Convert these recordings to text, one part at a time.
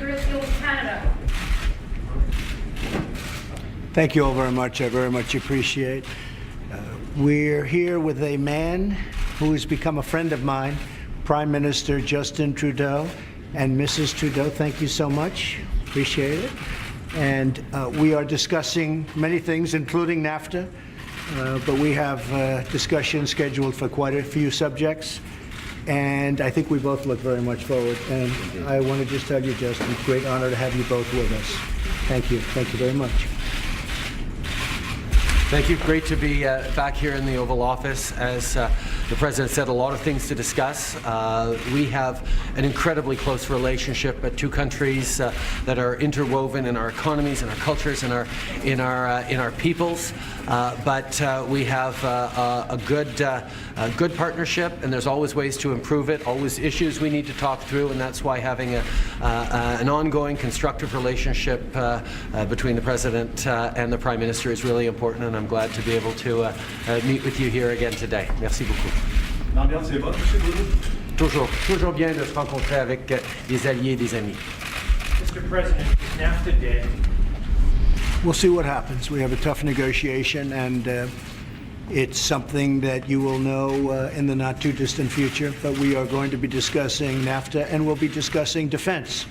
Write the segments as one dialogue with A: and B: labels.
A: bilateral deal with Canada.
B: Thank you all very much. I very much appreciate. We're here with a man who has become a friend of mine, Prime Minister Justin Trudeau and Mrs. Trudeau. Thank you so much. Appreciate it. And we are discussing many things, including NAFTA, but we have discussions scheduled for quite a few subjects. And I think we both look very much forward. And I want to just tell you, Justin, it's a great honor to have you both with us. Thank you. Thank you very much.
C: Thank you. Great to be back here in the Oval Office. As the President said, a lot of things to discuss. We have an incredibly close relationship, two countries that are interwoven in our economies, in our cultures, in our peoples. But we have a good partnership, and there's always ways to improve it, always issues we need to talk through, and that's why having an ongoing constructive relationship between the President and the Prime Minister is really important, and I'm glad to be able to meet with you here again today. Merci beaucoup.
D: L'ambiance est bonne, M. Trudeau?
C: Toujours bien de se rencontrer avec des alliés et des amis.
E: Mr. President, is NAFTA dead?
B: We'll see what happens. We have a tough negotiation, and it's something that you will know in the not-too-distant future. But we are going to be discussing NAFTA, and we'll be discussing defense,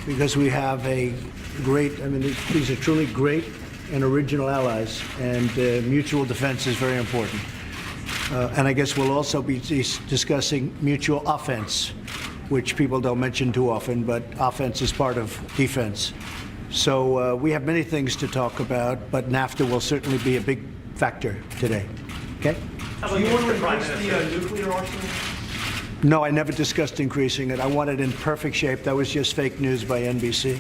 B: because we have a great, these are truly great and original allies, and mutual defense is very important. And I guess we'll also be discussing mutual offense, which people don't mention too often, but offense is part of defense. So we have many things to talk about, but NAFTA will certainly be a big factor today. Okay?
D: Do you want to increase the nuclear arsenal?
B: No, I never discussed increasing it. I want it in perfect shape. That was just fake news by NBC,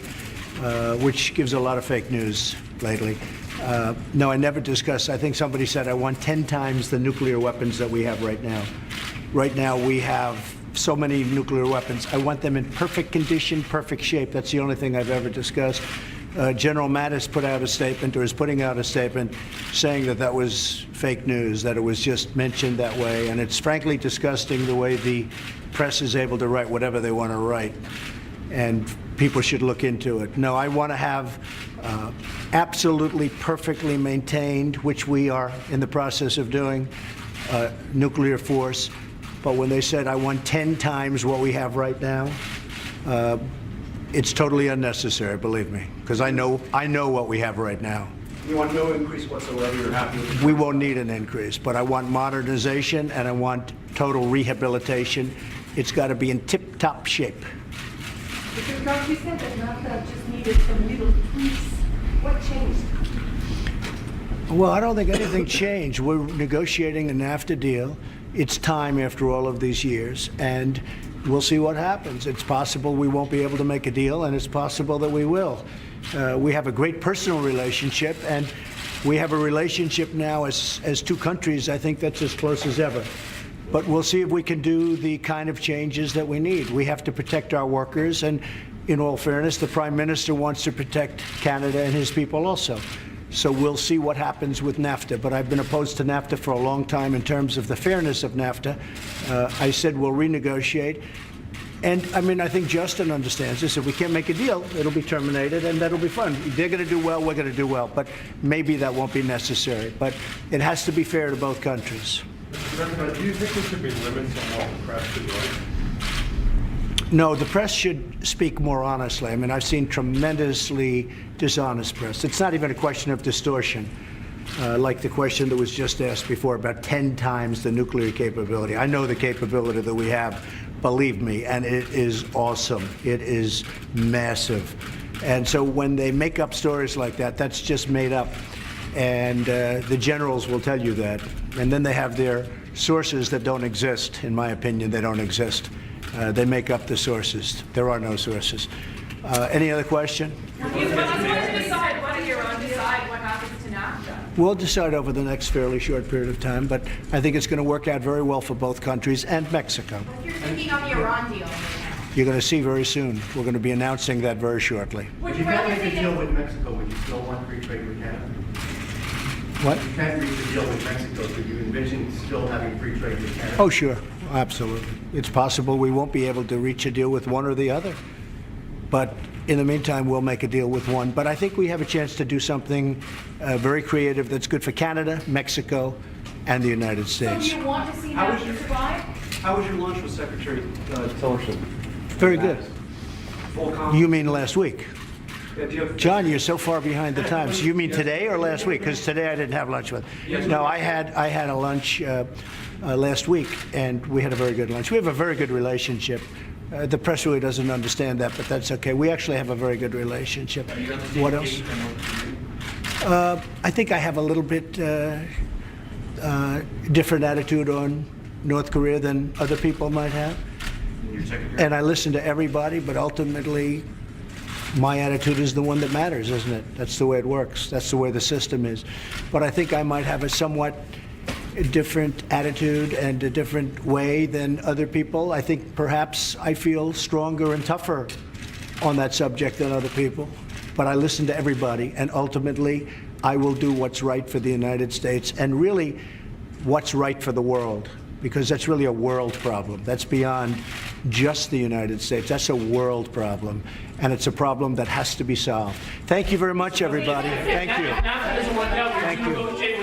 B: which gives a lot of fake news lately. No, I never discussed. I think somebody said I want 10 times the nuclear weapons that we have right now. Right now we have so many nuclear weapons. I want them in perfect condition, perfect shape. That's the only thing I've ever discussed. General Mattis put out a statement, or is putting out a statement, saying that that was fake news, that it was just mentioned that way. And it's frankly disgusting the way the press is able to write whatever they want to write. And people should look into it. No, I want to have absolutely perfectly maintained, which we are in the process of doing, nuclear force. But when they said I want 10 times what we have right now, it's totally unnecessary, believe me, because I know what we have right now.
D: You want no increase whatsoever? You're happy with it?
B: We won't need an increase, but I want modernization and I want total rehabilitation. It's got to be in tip-top shape.
A: Mr. Trump, you said that NAFTA just needed some little tweaks. What changed?
B: Well, I don't think anything changed. We're negotiating a NAFTA deal. It's time after all of these years, and we'll see what happens. It's possible we won't be able to make a deal, and it's possible that we will. We have a great personal relationship, and we have a relationship now as two countries. I think that's as close as ever. But we'll see if we can do the kind of changes that we need. We have to protect our workers, and in all fairness, the Prime Minister wants to protect Canada and his people also. So we'll see what happens with NAFTA. But I've been opposed to NAFTA for a long time in terms of the fairness of NAFTA. I said we'll renegotiate. And I think Justin understands this. If we can't make a deal, it'll be terminated, and that'll be fun. They're going to do well, we're going to do well. But maybe that won't be necessary. But it has to be fair to both countries.
D: Mr. President, do you think there should be limits on what the press should write?
B: No, the press should speak more honestly. I've seen tremendously dishonest press. It's not even a question of distortion, like the question that was just asked before about 10 times the nuclear capability. I know the capability that we have, believe me, and it is awesome. It is massive. And so when they make up stories like that, that's just made up. And the generals will tell you that. And then they have their sources that don't exist. In my opinion, they don't exist. They make up the sources. There are no sources. Any other question?
A: What do Iran decide what happens to NAFTA?
B: We'll decide over the next fairly short period of time, but I think it's going to work out very well for both countries and Mexico.
A: What's your thinking on the Iran deal right now?
B: You're going to see very soon. We're going to be announcing that very shortly.
A: Would
D: If
A: you
D: you can't
A: rather
D: make a
A: see
D: deal
A: them?
D: with Mexico, would you still want free trade with Canada?
B: What?
D: If you can't reach a deal with Mexico, could you envision still having free trade with Canada?
B: Oh, sure. Absolutely. It's possible we won't be able to reach a deal with one or the other. But in the meantime, we'll make a deal with one. But I think we have a chance to do something very creative that's good for Canada, Mexico, and the United
A: So do
B: States.
A: you want to see
F: How was
A: NAFTA
F: your-
A: survive?
F: How was your lunch with Secretary Tillerson?
B: Very good.
F: Full confidence?
B: You mean last week?
F: Yeah, do you have-
B: John, you're so far behind the times. You mean today or last week? Because today I didn't have lunch with. No, I had a lunch last week, and we had a very good lunch. We have a very good relationship. The press really doesn't understand that, but that's okay. We actually have a very good relationship. What else? I think I have a little bit different attitude on North Korea than other people might have. And I listen to everybody, but ultimately, my attitude is the one that matters, isn't it? That's the way it works. That's the way the system is. But I think I might have a somewhat different attitude and a different way than other people. I think perhaps I feel stronger and tougher on that subject than other people. But I listen to everybody, and ultimately, I will do what's right for the United States and really what's right for the world, because that's really a world problem. That's beyond just the United States. That's a world problem, and it's a problem that has to be solved. Thank you very much, everybody. Thank you.
E: NAFTA doesn't work out,
B: Thank
E: would you
B: you.
E: negotiate